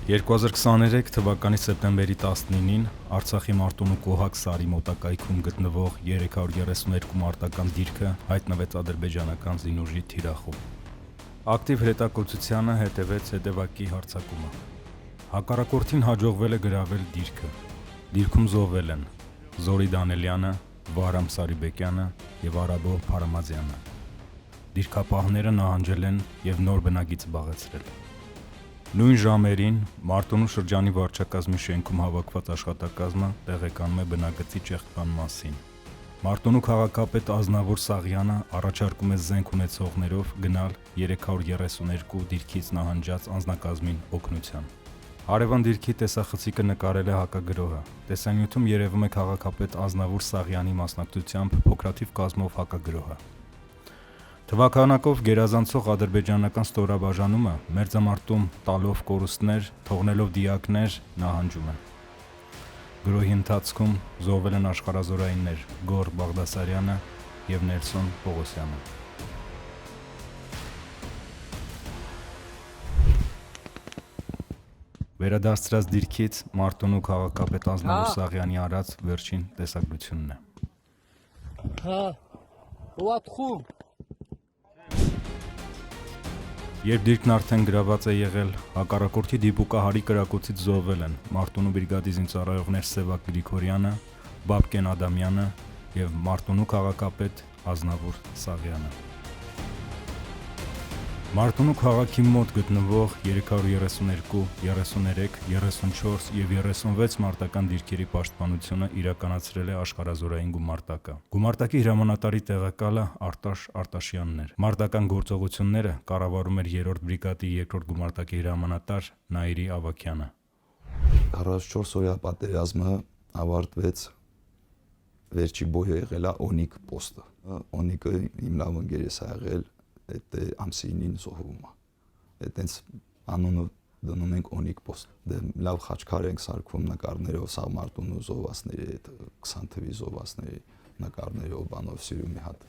2023 թվականի սեպտեմբերի 19-ին Արցախի Մարտունու Կոհակ Սարի մոտակայքում գտնվող 332 մարտական դիրքը հայտնվեց ադրբեջանական զինուժի թիրախում։ Ակտիվ հրետակոծությանը հետևեց հետևակի հարձակումը։ Հակառակորդին հաջողվել է գրավել դիրքը։ Դիրքում զոհվել են Զորի Դանելյանը, Վահրամ Սարիբեկյանը եւ Արաբո Փարամազյանը։ Դիրքապահները նահանջել են եւ նոր բնագիծ զբաղեցրել։ Նույն ժամերին Մարտունու շրջանի վարչակազմի շենքում հավաքված աշխատակազմը տեղեկանում է բնագծի ճեղքման մասին։ Մարտունու քաղաքապետ Ազնավուր Սաղյանը առաջարկում է զենք ունեցողներով գնալ 332 դիրքից նահանջած անձնակազմին օգնության։ Հարևան դիրքի տեսախցիկը նկարել է հակագրոհը։ Տեսանյութում երևում է քաղաքապետ Ազնավուր Սաղյանի մասնակցությամբ փոքրաթիվ կազմով հակագրոհը։ Թվականակով գերազանցող ադրբեջանական ստորաբաժանումը մերձամարտում տալով կորուստներ, թողնելով դիակներ նահանջում է։ Գրոհի ընթացքում զոհվել են աշխարհազորայիններ Գոր Բաղդասարյանը եւ Նելսոն Պողոսյանը։ Վերադարձրած դիրքից Մարտունու քաղաքապետ Ազնավուր Սաղյանի արած վերջին տեսագրությունն է։ Երբ դիրքն արդեն գրաված է եղել, հակառակորդի դիպուկահարի կրակոցից զոհվել են Մարտունու բրիգադի զինծառայողներ Սևակ Գրիգորյանը, Բաբկեն Ադամյանը եւ Մարտունու քաղաքապետ Ազնավուր Սաղյանը։ Մարտունու քաղաքի մոտ գտնվող 332, 33, 34 եւ 36 մարտական դիրքերի պաշտպանությունը իրականացրել է աշխարհազորային գումարտակը։ Գումարտակի հրամանատարի տեղակալը Արտաշ Արտաշյանն էր։ Մարտական գործողությունները կառավարում էր 3-րդ բրիգադի 2-րդ գումարտակի հրամանատար Նաիրի Ավագյանը։ 44 օրյա պատերազմը ավարտվեց, վերջի բոյը եղել է Օնիկ պոստը։ Օնիկը իմ լավ ընկերս ա եղել, այդ ամսինին զոհվում է։ Այդտենց անունը դնում ենք Օնիկ պոստ։ Դե լավ խաչքար ենք սարքում նկարներով, սա Մարտունու զոհվածների այդ 20 թվի զոհվածների նկարներով բանով սիրում մի հատ։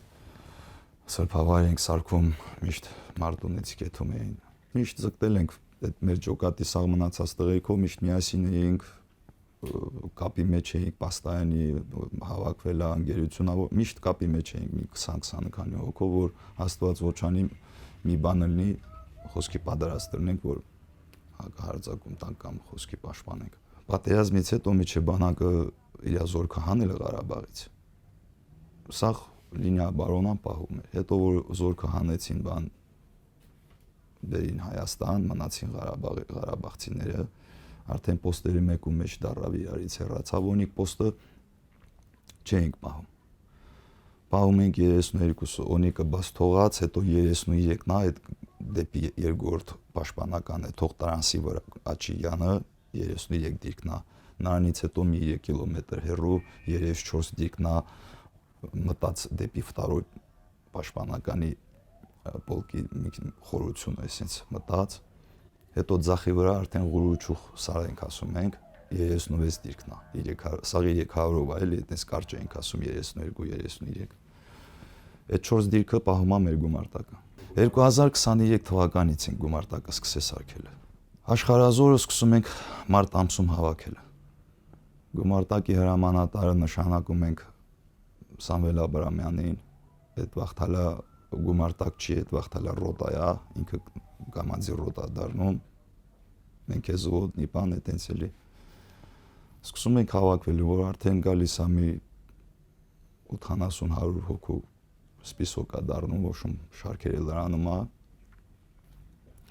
Սրբավայր ենք սարքում, միշտ Մարտունից կեթում էին։ Միշտ ձգտել ենք այդ մեր ջոկատի սաղ մնացած տղերքով միշտ միասին էինք, կապի մեջ էինք, պաստայանի հավաքվել է ընկերությունա, միշտ կապի մեջ էինք մի 20-20 քանի հոգով, որ Աստված ոչանի մի բան լինի, խոսքի պատրաստ լինենք, որ հակահարձակում տանք կամ խոսքի պաշտպանենք։ Պատերազմից հետո միջի բանակը իր զորքը հանել է Ղարաբաղից։ Սա լինիա բարոնան պահում էր։ Հետո որ զորքը հանեցին բան բերին Հայաստան, մնացին Ղարաբաղցիները, արդեն պոստերի մեկու մեջ դարավ իրարից հեռացավ, Օնիկ պոստը չենք պահում։ Պահում ենք 32 Օնիկը բաց թողած, հետո 33-ն է այդ դեպի երկրորդ պաշտպանական է թող տրանսի վրա Աչիյանը 33 դիրքն է, նրանից հետո մի 3 կիլոմետր հեռու 34 դիրքն է մտած դեպի վտարոյ պաշտպանականի պոլկի խորությունը այսպես մտած, հետո ձախի վրա արդեն Ղուրուչուխ սար ենք ասում ենք 36 դիրքն է, սա 300-ով է, էլի այդպես կարճ ենք ասում 32, 33։ Այդ 4 դիրքը պահում է մեր գումարտակը։ 2023 թվականից ենք գումարտակը սկսել սարքել։ Աշխարհազորը սկսում ենք մարտ ամսում հավաքել։ Գումարտակի հրամանատարը նշանակում ենք Սամվել Աբրամյանին, այդ վաղթալա գումարտակ չի, այդ վաղթալա ռոտա է, ինքը կամանդիր ռոտա դառնում, մենք է զոհոտնի բան է տենց էլի։ Սկսում ենք հավաքվել, որ արդեն գալիս է մի 80-100 հոգու սպիսոկ է դառնում, որ շում շարքերը լրանում է,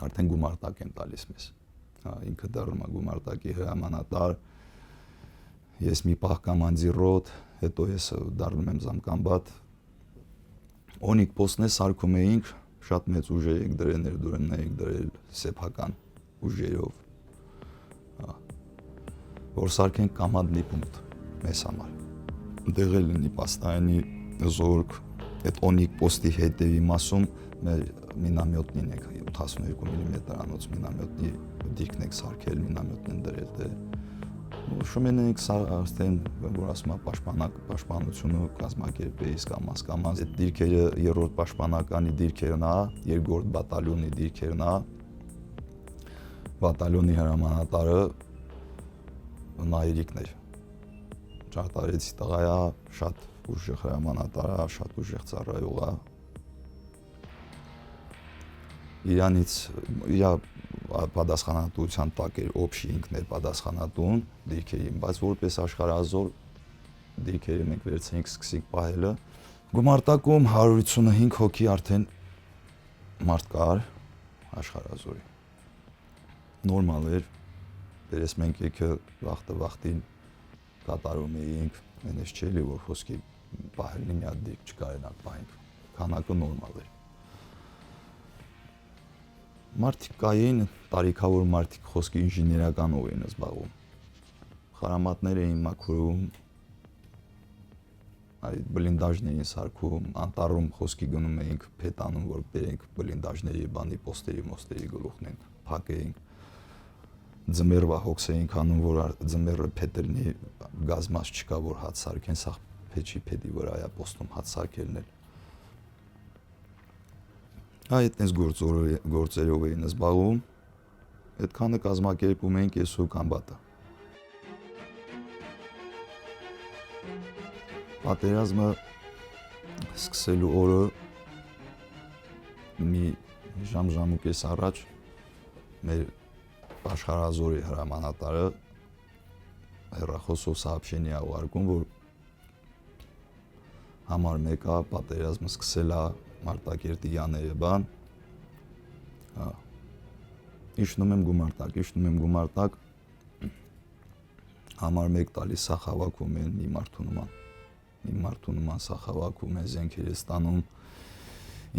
արդեն գումարտակ են տալիս մեզ։ Ինքը դառնում է գումարտակի հրամանատար, ես մի պահ կամանդիր ռոտ, հետո ես դառնում եմ զամկամբատ։ Օնիկ պոստն է սարքում էինք, շատ մեծ ուժեր ենք դրել, ներդրումներ ենք դրել սեփական ուժերով, որ սարքենք կամանդլի պունկտ մեզ համար։ Դեղ էլ լինի պաստայանի զորք, այդ Օնիկ պոստի հետևի մասում մեր մինամյոտնին ենք 82 մմ-անոց մինամյոտնի դիրքն ենք սարքել, մինամյոտն են դրել դե։ Շումեն ենք արդեն, որ ասում է պաշտպանությունը կազմակերպեից կամաց, այդ դիրքերը երրորդ պաշտպանականի դիրքերն է, երկրորդ բատալյոնի դիրքերն է, բատալյոնի հրամանատարը Նայիրիկն էր։ Ճարտարեցի տղայա, շատ ուժեղ հրամանատար է, շատ ուժեղ ծառայող է։ Իրանից իր պատասխանատվության տակ էր օբշի ինքն էր պատասխանատուն դիրքերին, բայց որպես աշխարհազոր դիրքերը մենք վերցրինք, սկսենք պահելը։ Գումարտակում 155 հոգի արդեն մարդ կար աշխարհազորի։ Նորմալ էր, դերս մենք եկը վախտին կատարում էինք, այնպես չէ՞ որ խոսքի պահելին մի հատ դիրք չկարենանք պահենք, քանակը նորմալ էր։ Մարդիկ կային, տարիքավոր մարդիկ խոսքի ինժեներականով էին զբաղվում։ Խարամատներ էին մաքրում, այդ բլինդաժներ էին սարքում, անտառում խոսքի գնում էինք, փետանում, որ բերենք բլինդաժների, բանի պոստերի գլուխներին, փակեինք։ Ձմեռվա հոգս էինք անում, որ ձմեռը փետելնի գազմած չկա, որ հաց սարքեն, սա փեչի փետի վրա է պոստում հաց սարքելն էլ։ Այդպես գործերով էին զբաղվում, այդքանը կազմակերպում էինք ես ու Կամբատը։ Պատերազմը սկսելու օրը մի ժամ ու կես առաջ մեր աշխարհազորի հրամանատարը հեռախոսով սահապշենի ուղարկում, որ համար 1-ը պատերազմը սկսել է Մարտակերտի Յաներեբան։ Իջնում եմ գումարտակ, համար 1 տալիս սա հավաքում են մի մարդու նման սա հավաքում են, զենքեր է ստանում։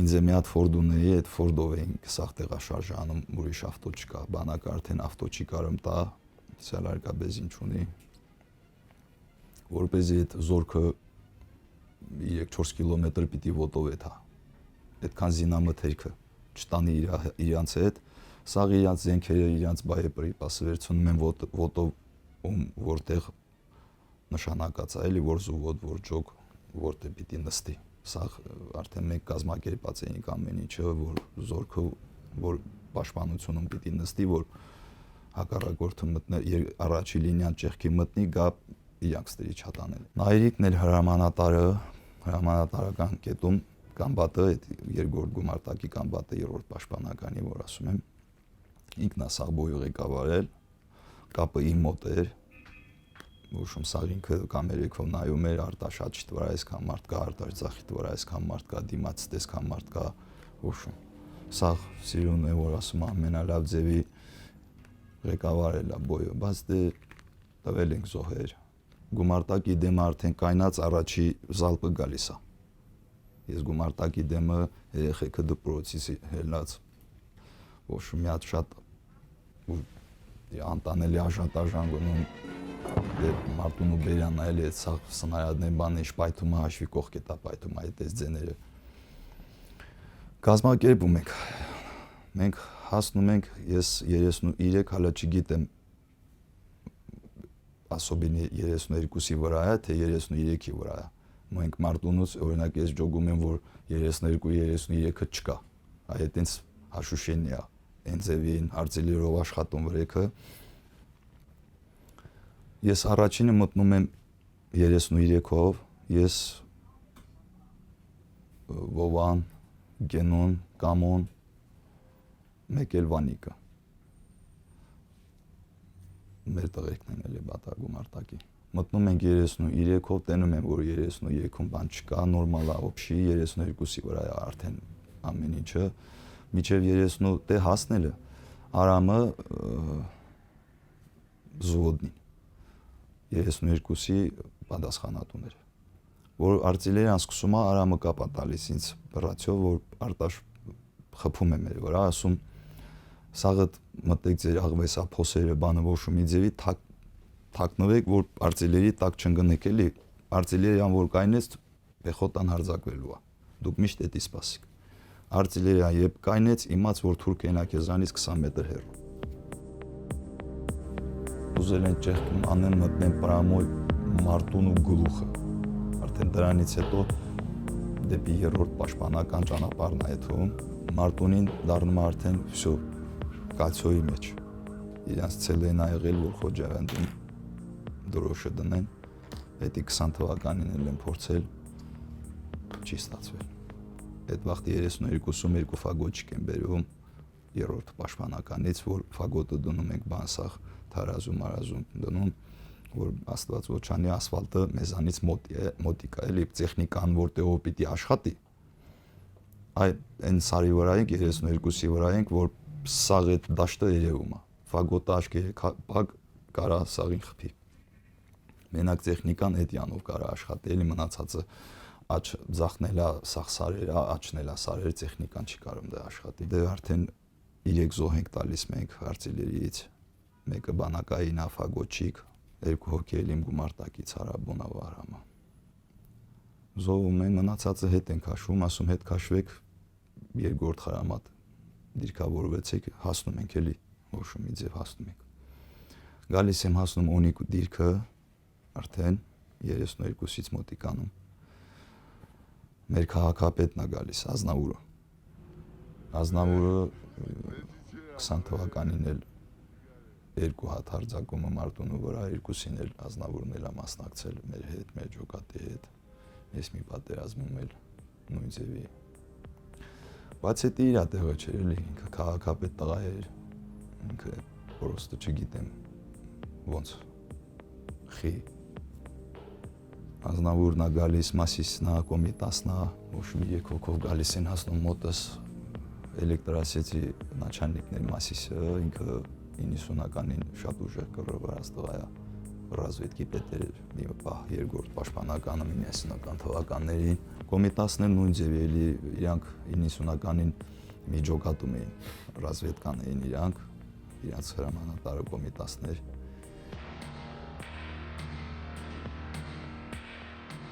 Ինձ է մի հատ Ֆորդ ունեի, այդ Ֆորդով էինք սաղ տեղաշարժանում, ուրիշ ավտո չկա, բանակը արդեն ավտո չի կարում տա, սելարկա բեզին չունի։ Որպեսզի այդ զորքը 3-4 կիլոմետր պիտի ոտով է թա, այդքան զինամթերքը չտանի իրանց հետ, սաղ իրանց զենքերը, իրանց բայեպրիպասը վերցնում են ոտով, որտեղ նշանակած է, էլի որ զուվոտ, որ ջոկ, որտեղ պիտի նստի։ Սաղ արդեն մենք կազմակերպած էինք ամեն ինչը, որ զորքը, որ պաշտպանությունում պիտի նստի, որ հակառակորդը առաջի լինիան ճեղքի մտնի, գա իրանք ստերի չտանել։ Նայիրիկն էր հրամանատարական կետում Կամբատը, այդ երկրորդ գումարտակի Կամբատը, երրորդ պաշտպանականի, որ ասում եմ, ինքն է սաղ բոյը ղեկավարել, կապը իմ մոտ էր, ուշում սաղ ինքը կամերեքով նայում էր, արտաշաճի վրա այսքան մարդ կա, արտաշձախի վրա այսքան մարդ կա, դիմաց տեսքան մարդ կա, ուշում։ Սաղ սիրուն է, որ ասում ամենալավ ձևի ղեկավարել է բոյը, բայց դե տվել ենք զոհեր։ Գումարտակի դեմը արդեն կայնած առաջի զալպը գալիս է։ Ես գումարտակի դեմը երեխեքը դպրոցից հելած, ոչմ մի հատ շատ անտանելի աժանտաժան գնում, դեպ Մարտունու Բերյանն այլ է սաղ սնարյադներ բանը ինչ պայթումը հաշվի կողք է տա պայթումը այդ այս ձեները։ Կազմակերպում ենք, մենք հասնում ենք, ես 33 հալա չգիտեմ ասոբինի 32-ի վրա է, թե 33-ի վրա է։ Մենք Մարտունուց օրինակ ես ջոգում եմ, որ 32-33-ը չկա, այդ այնց հաշուշենի է, այն ձևին արտիլերով աշխատում վրեքը։ Ես առաջինը մտնում եմ 33-ով, ես Վովան, Գենոն, Կամոն, մեկ էլ Վանիկը։ Մեր տղերքն են էլի գումարտակի։ Մտնում ենք 33-ով, տենում եմ, որ 33-ում բան չկա, նորմալ է օբշի, 32-ի վրա է արդեն ամեն ինչը, մինչև 38 հասնելը Արամը զուվոդնին, 32-ի պատասխանատուն էր, որ արտիլերիան սկսում է Արամը կապա տալիս ինձ բռացյով, որ Արտաշ խփում է մեր վրա, ասում սաղդ մտեք ձեր աղվեսա փոսերը բանը ոշումի ձևի թակնվեք, որ արտիլերի տակ չընկնեք էլի, արտիլերիան որ կայնեց, պեխոտան հարձակվելու է, դուք միշտ էդի սպասիք։ Արտիլերիան երբ կայնեց, իմաց, որ թուրքերն է քեզանից 20 մետր հեռու։ Ուզել են ճեղքում անեն մտնեն պրամոյ Մարտունու գլուխը։ Արդեն դրանից հետո դեպի երրորդ պաշտպանական ճանապարհն է եթում, Մարտունին դառնում է արդեն վсё կալցիոյի մեջ։ իրենց ցելեն ա եղել, որ Խոջարյանցին դրոշը դնեն, հետի 20 թվականին էլ են փորձել, չի ստացվել։ Այդ վաղտի 32-ում երկու ֆագոտչիկ են բերում երրորդ պաշտպանականից, որ ֆագոտը դնում ենք բանսախ, թարազում, մարազում դնում, որ Աստված ոչ անի ասֆալտը մեզանից մոտիկ է, էլի տեխնիկան որտեղով պիտի աշխատի։ Այն սարի վրա ենք, 32-ի վրա ենք, որ սաղ այդ դաշտը երևում է։ Ֆագոտը աչքերը փակ կարա սաղին խփի։ Մենակ տեխնիկան այդ յանով կարա աշխատի, էլի մնացածը աչ ձախնելա սաղ սարերը, աչնելա սարերը տեխնիկան չի կարող դա աշխատի։ Դե արդեն 3 զոհ ենք տալիս մենք արտիլերիից, մեկը բանակային է ֆագոտչիկ, 2 հոգի էլ իմ գումարտակից Հարաբոնա Վարամը։ Զոհում են, մնացածը հետ ենք քաշվում, ասում հետ քաշվեք, երկրորդ խրամատ դիրքավորվեցեք, հասնում ենք էլի, հոշումի ձև հասնում ենք։ Գալիս եմ հասնում Օնիկ դիրքը, արդեն 32-ից մոտիկանում։ Մեր քաղաքապետն է գալիս, Ազնավուրը։ Ազնավուրը 20 թվականին էլ 2 հատ հարձակումը Մարտունու վրա, 2-ին էլ Ազնավուրն էլ է մասնակցել մեր հետ, մեր ջոկատի հետ։ Ես մի պատերազմում էլ նույն ձևի։ Բայց դա իր տեղը չէր, էլի ինքը քաղաքապետ տղա էր, ինքը պրոստը չգիտեմ ոնց խի։ Ազնավուրն է գալիս, Մասիսն է, Կոմիտասն է, ոչ մի 3 հոգով գալիս են հասնում մոտս էլեկտրասեցի начальникներ Մասիսը, ինքը 90-ականին շատ ուժեղ կռվարած տղա է, ռազվեդկի պետ էր, մի պահ երկրորդ պաշտպանականը 90-ական թվականներին, Կոմիտասն էլ նույն ձևի էլի իրանք 90-ականին մի ջոկատում էին, ռազվեդկան էին իրանց հրամանատարը Կոմիտասներ։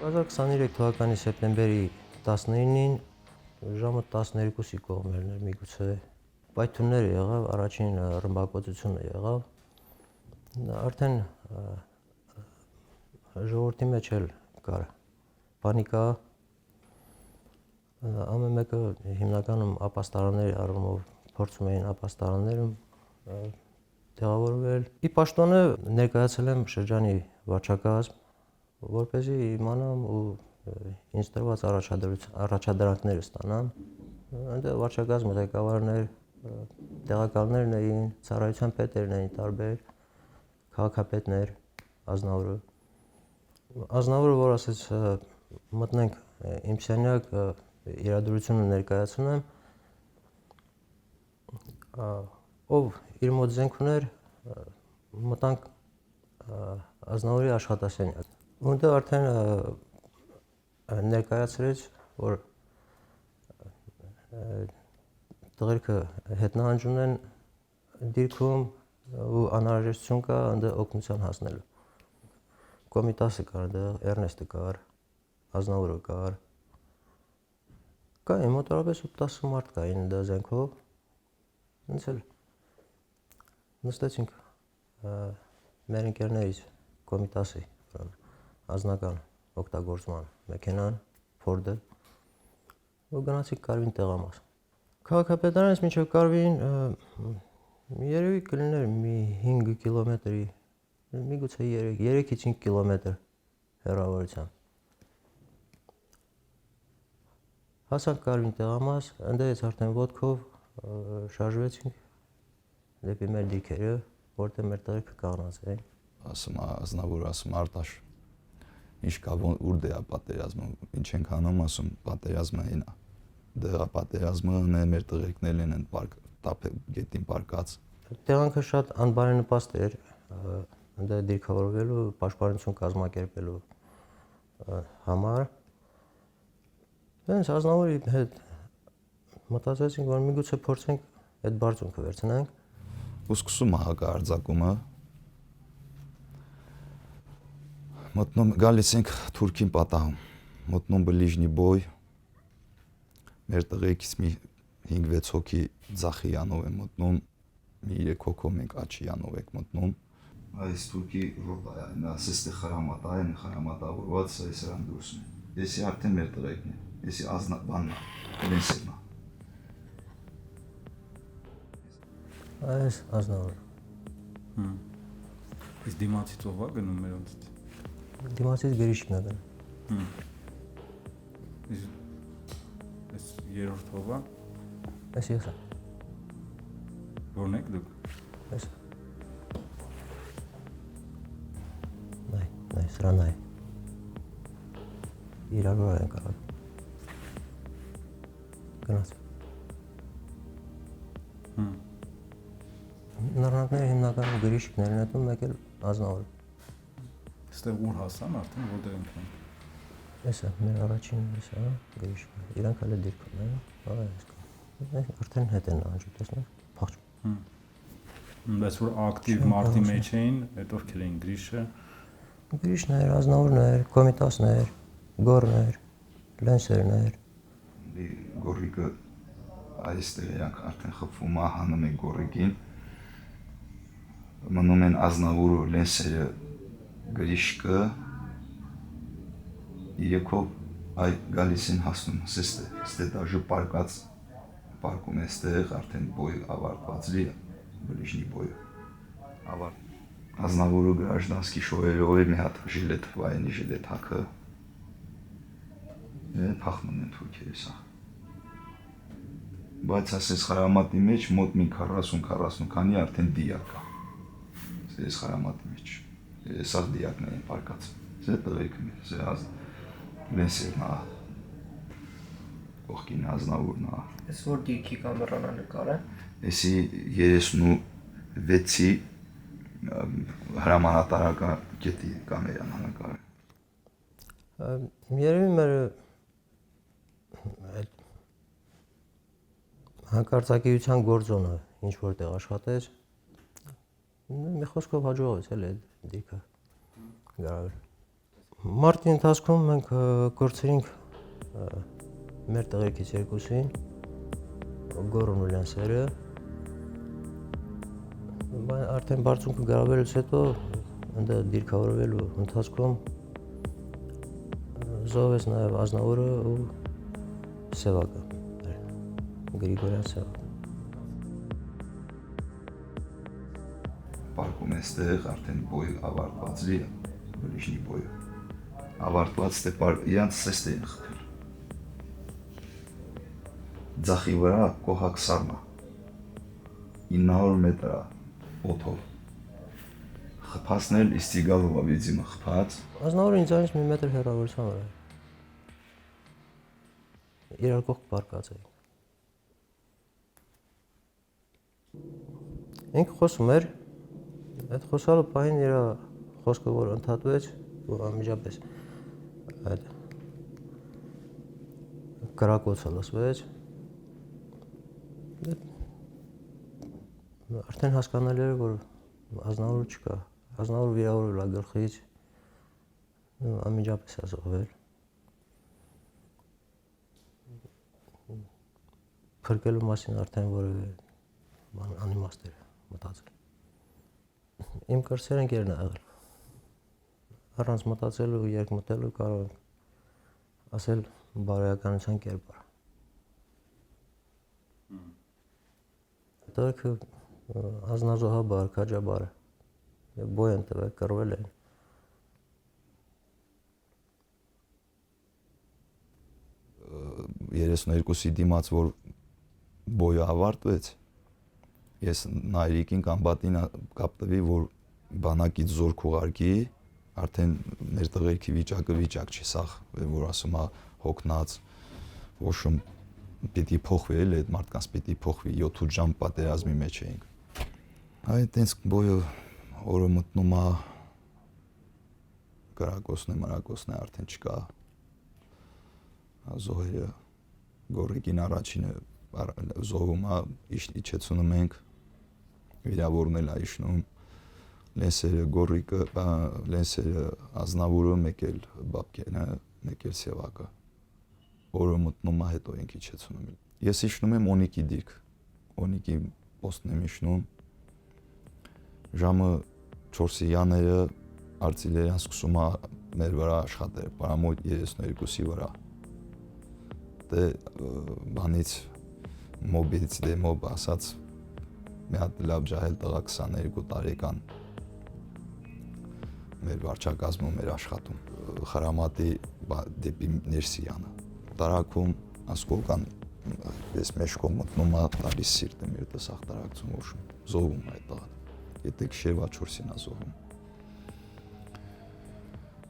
2023 թվականի սեպտեմբերի 19-ին ժամը 12-ի կողմերն էր միգուցե պայթյուններ եղավ, առաջին ռմբակոծությունը եղավ, արդեն ժողովրդի մեջ էլ կար պանիկա, ամեն մեկը հիմնականում ապաստարանների առումով փորձում էին ապաստարաններում տեղավորվել։ Ի պաշտոնը ներկայացել եմ շրջանի վարչակազմ, որպեսզի իմանամ ու ինձ տրված առաջադրանքները ստանամ։ Այնտեղ վարչակազմի ղեկավարներ, տեղակալներն էին, ծառայության պետերն էին տարբեր, քաղաքապետներ, Ազնավուրը, որ ասեց մտնենք իմ սենյակ, իրադրությունը ներկայացնեմ, ով իր մոտ զենք ուներ, մտանք Ազնավուրի աշխատասենյակ։ Որտեղ արդեն ներկայացրեց, որ տղերքը հետնահանջում են դիրքում ու անհրաժեշտություն կա այնտեղ օգնության հասնելու։ Կոմիտասը կար այնտեղ, Էրնեստը կար, Ազնավուրը կար։ Կային մոտավորապես 10 մարդ կային այնտեղ զենքով։ Ինձ էլ նստեցինք մեր ընկերներից Կոմիտասի ազնական օգտագործման մեքենան, Ֆորդը, ու գնացինք Կարվին տեղամաս։ Քաղաքապետարանից մինչև Կարվին երևի կլիներ մի 5 կիլոմետրի, միգուցե 3-ից 5 կիլոմետր հեռավորությամբ։ Հասանք Կարվին տեղամաս, այնտեղից արդեն ոտքով շարժվեցինք դեպի մեր դիրքերը, որտեղ մեր տղերքը կանգնած էին։ Ասում է Ազնավուրը, ասում Արտաշ, ինչ կա, ուր դե է պատերազմը, ինչ ենք անում, ասում պատերազմը այն է։ Դե պատերազմը մեր տղերքն են գետին պարկած։ Տեղանքը շատ անբարենպաստ էր, այնտեղ դիրքավորվելու, պաշտպանություն կազմակերպելու համար։ Հենց Ազնավուրի հետ մտածեցինք, որ միգուցե փորձենք այդ բարձունքը վերցնենք։ Ու սկսում է հակահարձակումը։ Մտնում գալիս ենք Թուրքին պատահում, մտնում բլիժնի բոյ, մեր տղերքից մի 5-6 հոգի ձախի յանով են մտնում, մի 3 հոգով մենք աչի յանով ենք մտնում։ Այս Թուրքի ռոտա է, նա սեստե խրամատա է, խրամատավորված այս սրան դուրսն է։ Եսի արդեն մեր տղերքն են, եսի ազնաբանն է, Այս Ազնավուրը։ Իսկ դիմացից ով է գնում մերոնցից։ Դիմացից Գրիշկն է գնում։ Իսկ այս երրորդ ով է։ Ես եմ։ Որն եք դուք։ Ես։ Նայ, սրա նայ։ Իրար որ են կարող։ Գնաց։ Նռնակները հիմնականում Գրիշկներն են դնում, մեկ էլ Ազնավուրը։ Այստեղ ուր հասան արդեն որտեղ են։ Էսա, մեր առաջինն էսա, Գրիշկը։ Իրանք հələ դիրքում են, արդեն հետ են անջում, տեսնեք, փախչում։ Բայց որ ակտիվ մարտի մեջ էին, այդ ովքեր էին Գրիշը։ Գրիշն էր, Ազնավուրն էր, Կոմիտասն էր, Գորն էր, Լենսերն էր։ Գորիկը այստեղ իրանք արդեն խփվում է, հանում են Գորիկին։ Մնում են Ազնավուրը, Լենսերը, Գրիշկը։ Երեքով այ գալիս են հասնում ստե դաժը պարկած պարկում է ստեղ արդեն բոյ ավարտված լի բլիժնի բոյը ավարտ Ազնավուրը գրաժդանսկի շոյերով է մի հատ ժիլետ վայնի ժիլետ հակը փախնում են թուրքերը սա բայց ասես խարամատի մեջ մոտ մի 40 քանի արդեն դիակ կա այս խարամատի մեջ սա դիակներ են պարկած սա տղերքը սա Լենսերն է, կողքին Ազնավուրն է։ Ես որ դիրքի կամերան նկարը։ Էսի 36-ի հրամանատարական կետի կամերան նկարը։ Երևի մեր հանկարծակիության գործոնը ինչ որտեղ աշխատեց, մի խոսքով հաջողվեց էլ այդ դիրքը գրավել։ Մարտի ընթացքում մենք կորցրինք մեր տղերքից երկուսին, Գորն ու Լենսերը, արդեն բարձունքը գրավելուց հետո այնտեղ դիրքավորվելու ընթացքում զոհվեց նաև Ազնավուրը ու Սևակը, Գրիգորյան Սևակը։ Պարկում է ստեղ արդեն բոյ ավարտված լի, բլիժնի բոյը։ Ավարտված իրանց սեստ էին խփել։ Ձախի վրա կոհակ սարմա 900 մետր օդով խփացնել Իստիգալովա վիդիմը խփած Ազնավուրը ինձանից մի մետր հեռավորության վրա էր։ Իրար կողք պարկած էինք։ Ինքը խոսում էր, այդ խոսալու պահին իր խոսքը որ ընդհատվեց, ու անմիջապես այդ կրակոցը լսվեց, արդեն հասկանալի էր, որ Ազնավուրը չկա, Ազնավուրը վիրավորվել է գլխից, անմիջապես է զոհվել, փրկելու մասին արդեն որևէ բան անիմաստ էր մտածել։ Իմ կրսեր ընկերն է եղել, առանց մտածելու ու երկմտելու կարող ենք ասել բարոյականության կերպար։ Տղերքը ազնազոհաբար, քաջաբար բոյ են տվել, կռվել են։ 32-ի դիմաց որ բոյը ավարտվեց, ես Նայրիկին կամ Բատին կապ տվի, որ բանակից զորք ուղարկի, արդեն մեր տղերքի վիճակը վիճակ չի, սաղ, որ ասում է հոգնած, ոշում պիտի փոխվի էլ այդ մարդկանց պիտի փոխվի 7-8 ժամ պատերազմի մեջ էինք։ Այդ տենց բոյը օրը մտնում է կրակոցն է արդեն չկա։ Զոհերը Գորիկին առաջինը զոհում է, իջեցնում ենք, վիրավորն էլ է իջնում, Լենսերը Գորիկը, Լենսերը Ազնավուրը, մեկ էլ Բաբկենը, մեկ էլ Սևակը։ Օրը մտնում է, հետո ենք իջեցնում։ Ես իջնում եմ Օնիկի դիրք, Օնիկի պոստն եմ իջնում, ժամը 4-ի յաները արտիլերիան սկսում է մեր վրա աշխատել, պարամոյ 32-ի վրա։ Դե բանից մոբից դե մոբ ասած մի հատ լավ ջահել տղա 22 տարեկան մեր վարչակազմում էր աշխատում Խրամատի դեպի Ներսիանը տարակում ասկոլկան ես մեջքով մտնում ա տալիս սիրտը մեր տեսախ տարակցում ոշում զոհում այդ տղան եթե քշերվա 4-ին ա զոհում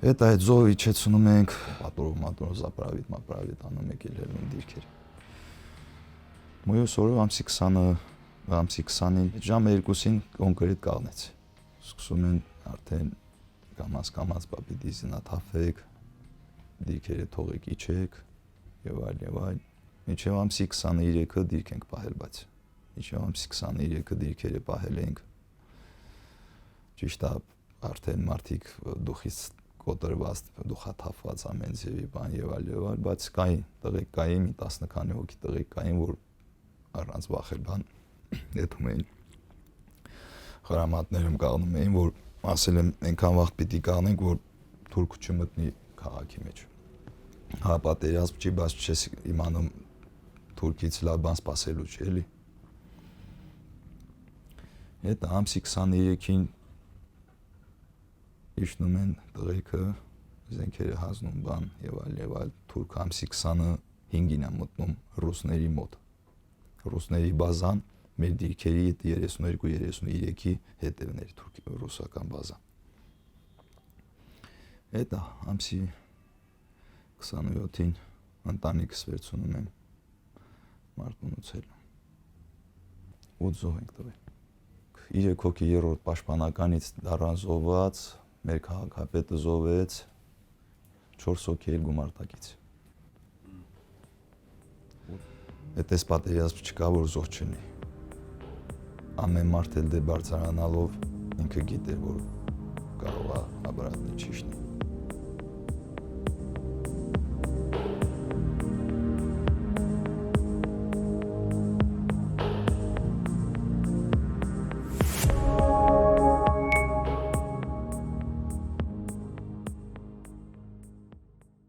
Հետ այդ զոհը իջեցնում ենք պատորով զապրավիտ անում եք ելնում դիրքեր Մոյոս օրը ամսի 20-ին ժամը 2-ին կոնկրետ կաղնեց սկսում են արդեն կամաց պապի դիզինաթափեք դիրքերը թողեք իջեք եւ այլ Մինչև ամսի 23-ը դիրք ենք պահել բայց Մինչև ամսի 23-ը դիրքերը պահել ենք ճիշտ է արդեն մարդիկ դուխից կոտրված դուխաթափված ամեն ձևի բան եւ այլ բայց կային տղեկ կային մի 10 քանի հոգի տղեկ կային որ առանց վախել բան դեպում էին Խրամատներում կաղնում էին որ ասել եմ այնքան վաղ պիտի կաղնենք որ թուրք չմտնի քաղաքի մեջ հա պատերազմ չի բայց չես իմանում թուրքից լավ բան սպասելու չի էլի Այդ ամսի 23-ին իջնում են տղեկը զենքերը հանձնում բան եւ այլ թուրք ամսի 25-ին է մտնում ռուսների մոտ ռուսների բազան մեր դիրքերի 32-33-ի հետևներ ռուսական բազա Այդ ամսի 27-ին ընտանիքս վերցնում եմ Մարտունուցել ու զոհ ենք տվել 3 հոգի երրորդ պաշտպանականից դառան զոհված մեր քաղաքապետը զոհվեց 4 հոգի էլ գումարտակից Այդպես պատերազմ չկա որ զոհ չնի ամեն մարդ էլ դե բարձրանալով ինքը գիտեր որ կարող է ապարատնի չիշնի